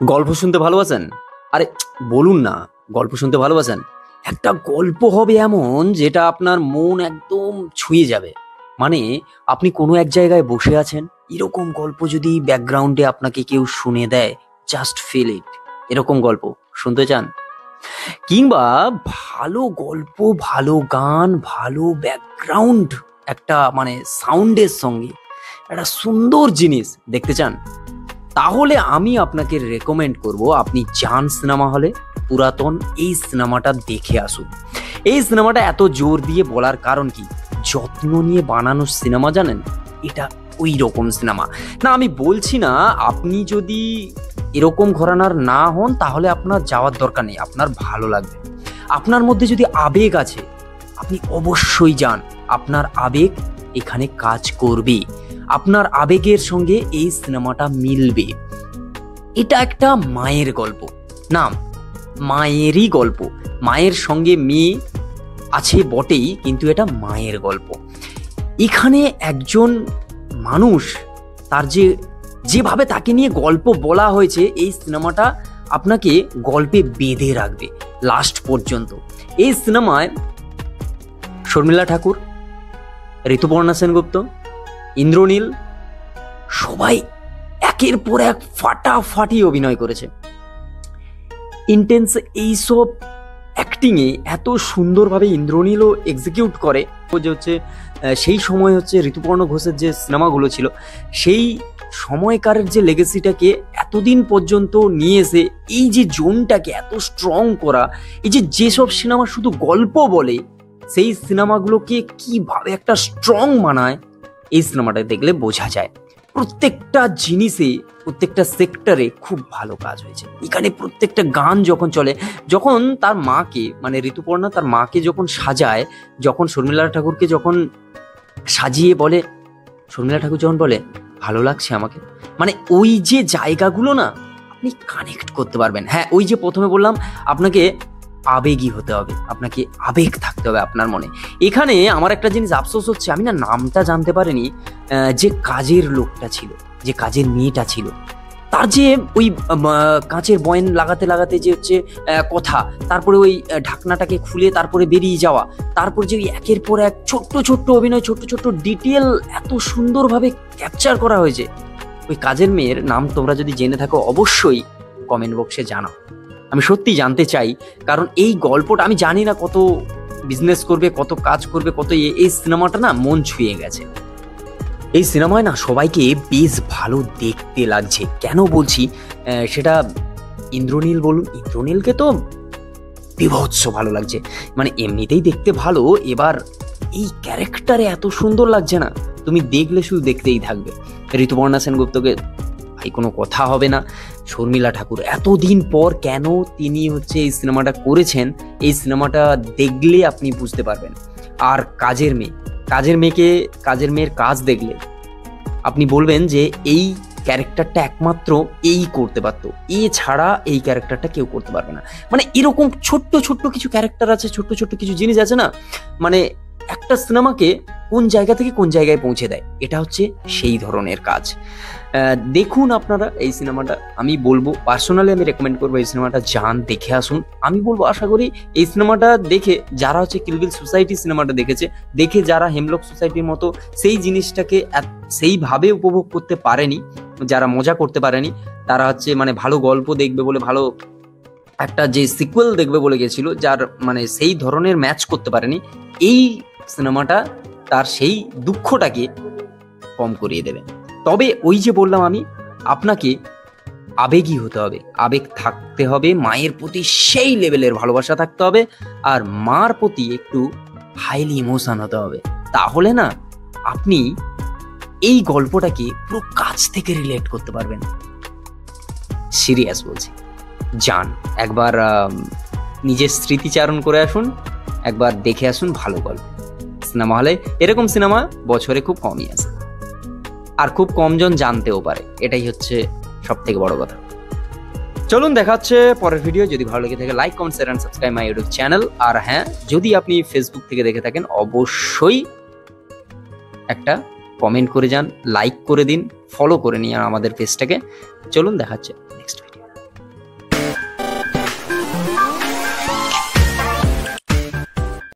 গল্প শুনতে ভালোবাসেন? আরে বলুন না, গল্প শুনতে ভালোবাসেন? একটা গল্প হবে এমন যেটা আপনার মন একদম ছুঁয়ে যাবে। মানে আপনি কোনো এক জায়গায় বসে আছেন, এরকম গল্প যদি ব্যাকগ্রাউন্ডে আপনাকে কেউ শুনে দেয়, জাস্ট ফিল ইট। এরকম গল্প শুনতে চান? কিংবা ভালো গল্প, ভালো গান, ভালো ব্যাকগ্রাউন্ড, একটা মানে সাউন্ডের সঙ্গে একটা সুন্দর জিনিস দেখতে চান? তাহলে আমি আপনাকে রেকমেন্ড করব, আপনি যান সিনেমা হলে, পুরাতন এই সিনেমাটা দেখে আসুন। এই সিনেমাটা এত জোর দিয়ে বলার কারণ কি, যত্ন নিয়ে বানানো সিনেমা, জানেন? এটা ওই রকম সিনেমা না। আমি বলছি না আপনি যদি এরকম ঘরানার না হন তাহলে আপনার যাওয়ার দরকার নেই, আপনার ভালো লাগবে। আপনার মধ্যে যদি আবেগ আছে, আপনি অবশ্যই যান। আপনার আবেগ এখানে কাজ করবে, আপনার আবেগের সঙ্গে এই সিনেমাটা মিলবে। এটা একটা মায়ের গল্প, না মায়েরই গল্প। মায়ের সঙ্গে মেয়ে আছে বটেই, কিন্তু এটা মায়ের গল্প। এখানে একজন মানুষ, তার যেভাবে তাকে নিয়ে গল্প বলা হয়েছে, এই সিনেমাটা আপনাকে গল্পে বেঁধে রাখবে লাস্ট পর্যন্ত। এই সিনেমায় শর্মিলা ঠাকুর, ঋতুপর্ণা সেনগুপ্ত, ইন্দ্রনীল, সবাই একের পর এক ফাটাফাটি অভিনয় করেছে। ইন্টেন্স এইসব অ্যাক্টিংয়ে এত সুন্দরভাবে ইন্দ্রনীলও এক্সিকিউট করে যে হচ্ছে সেই সময় হচ্ছে ঋতুপর্ণ ঘোষের যে সিনেমাগুলো ছিল, সেই সময়কারের যে লেগেসিটাকে এতদিন পর্যন্ত নিয়ে এসে এই যে জোনটাকে এত স্ট্রং করা, এই যেসব সিনেমা শুধু গল্প বলে, সেই সিনেমাগুলোকে কিভাবে একটা স্ট্রং মানায়, এই সিনেমাটা দেখলে বোঝা যায়। প্রত্যেকটা জিনিসে, প্রত্যেকটা সেক্টরে খুব ভালো কাজ হয়েছে। এখানে প্রত্যেকটা গান যখন চলে, যখন তার মাকে মানে ঋতুপর্ণা তার মাকে যখন সাজায়, যখন শর্মিলা ঠাকুরকে যখন সাজিয়ে বলে, শর্মিলা ঠাকুর যখন বলে ভালো লাগছে আমাকে, মানে ওই যে জায়গাগুলো না, আপনি কানেক্ট করতে পারবেন। হ্যাঁ, ওই যে প্রথমে বললাম আপনাকে আবেগী হতে হবে, আপনাকে আবেগ থাকতে হবে আপনার মনে। এখানে আমার একটা জিনিস আফসোস হচ্ছে, আমি না নামটা জানতে পারিনি, যে কাজের লোকটা ছিল, যে কাজের মেয়েটা ছিল, তার যে ওই কাঁচের বয়ন লাগাতে লাগাতে যে হচ্ছে কথা, তারপরে ওই ঢাকনাটাকে খুলে তারপরে বেরিয়ে যাওয়া, তারপর যে ওই একের পর এক ছোট্ট ছোট্ট অভিনয়, ছোট্ট ছোট্ট ডিটেল এত সুন্দরভাবে ক্যাপচার করা হয়েছে। ওই কাজের মেয়ের নাম তোমরা যদি জেনে থাকো অবশ্যই কমেন্ট বক্সে জানাও, আমি সত্যি জানতে চাই। কারণ এই গল্পটা আমি জানি না কত বিজনেস করবে, কত কাজ করবে, কত এই সিনেমাটা না মন ছুঁয়ে গেছে। এই সিনেমায় না সবাইকে বেশ ভালো দেখতে লাগছে। কেন বলছি সেটা, ইন্দ্রনীল বলুন, ইন্দ্রনীলকে তো বিভৎস ভালো লাগছে, মানে এমনিতেই দেখতে ভালো, এবার এই ক্যারেক্টারে এত সুন্দর লাগছে না, তুমি দেখলে শুধু দেখতেই থাকবে। ঋতুপর্ণা সেনগুপ্তকে ভাই কোনো কথা হবে না। শর্মিলা ঠাকুর এতদিন পর কেন তিনি হচ্ছে এই সিনেমাটা করেছেন, এই সিনেমাটা দেখলে আপনি বুঝতে পারবেন। আর কাজের মেয়ে, কাজের মেয়ের কাজ দেখলে আপনি বলবেন যে এই ক্যারেক্টারটা একমাত্র এই করতে পারতো, এছাড়া এই ক্যারেক্টারটা কেউ করতে পারবে না। মানে এরকম ছোট্ট ছোট্ট কিছু ক্যারেক্টার আছে, ছোট্ট ছোট্ট কিছু জিনিস আছে না, মানে একটা সিনেমাকে কোন জায়গা থেকে কোন জায়গায় পৌঁছে দেয়। এটা হচ্ছে সেই ধরনের কাজ। দেখুন আপনারা এই সিনেমাটা, আমি বলবো পার্সোনালি আমি রেকমেন্ড করবো এই সিনেমাটা যান, দেখে আসুন। আমি বলবো আশা করি এই সিনেমাটা দেখে যারা হচ্ছে কিলবিল সোসাইটি সিনেমাটা দেখেছে, দেখে যারা হেমলক সোসাইটির মতো সেই জিনিসটাকে সেইভাবে উপভোগ করতে পারেনি, যারা মজা করতে পারেনি, তারা হচ্ছে মানে ভালো গল্প দেখবে বলে, ভালো একটা যে সিকুয়েল দেখবে বলে গেছিল, যার মানে সেই ধরনের ম্যাচ করতে পারেনি, এই সিনেমাটা তার সেই দুঃখটাকে কম করিয়ে দেবে। তবে ওই যে বললাম আমি, আপনাকে আবেগী হতে হবে, আবেগ থাকতে হবে, মায়ের প্রতি সেই লেভেলের ভালোবাসা থাকতে হবে, আর মার প্রতি একটু হাইলি ইমোশন হতে হবে। তাহলে না আপনি এই গল্পটাকে পুরো কাছ থেকে রিলেট করতে পারবেন। সিরিয়াস বলছি, যান একবার, নিজের স্মৃতিচারণ করে আসুন, একবার দেখে আসুন ভালো গল্প। সিনেমা হলে এরকম সিনেমা বছরে খুব কমই আছে, আর খুব কমজন জানতেও পারে, এটাই হচ্ছে সব থেকে বড় কথা। চলুন দেখা হচ্ছে পরের ভিডিও। যদি ভালো লেগে থাকে like, comment, share and subscribe my YouTube channel. আর হ্যাঁ, যদি আপনি ফেসবুক থেকে দেখে থাকেন অবশ্যই একটা কমেন্ট করে যান, লাইক করে দিন, ফলো করে নিন আমাদের পেজটাকে। চলুন দেখা হচ্ছে।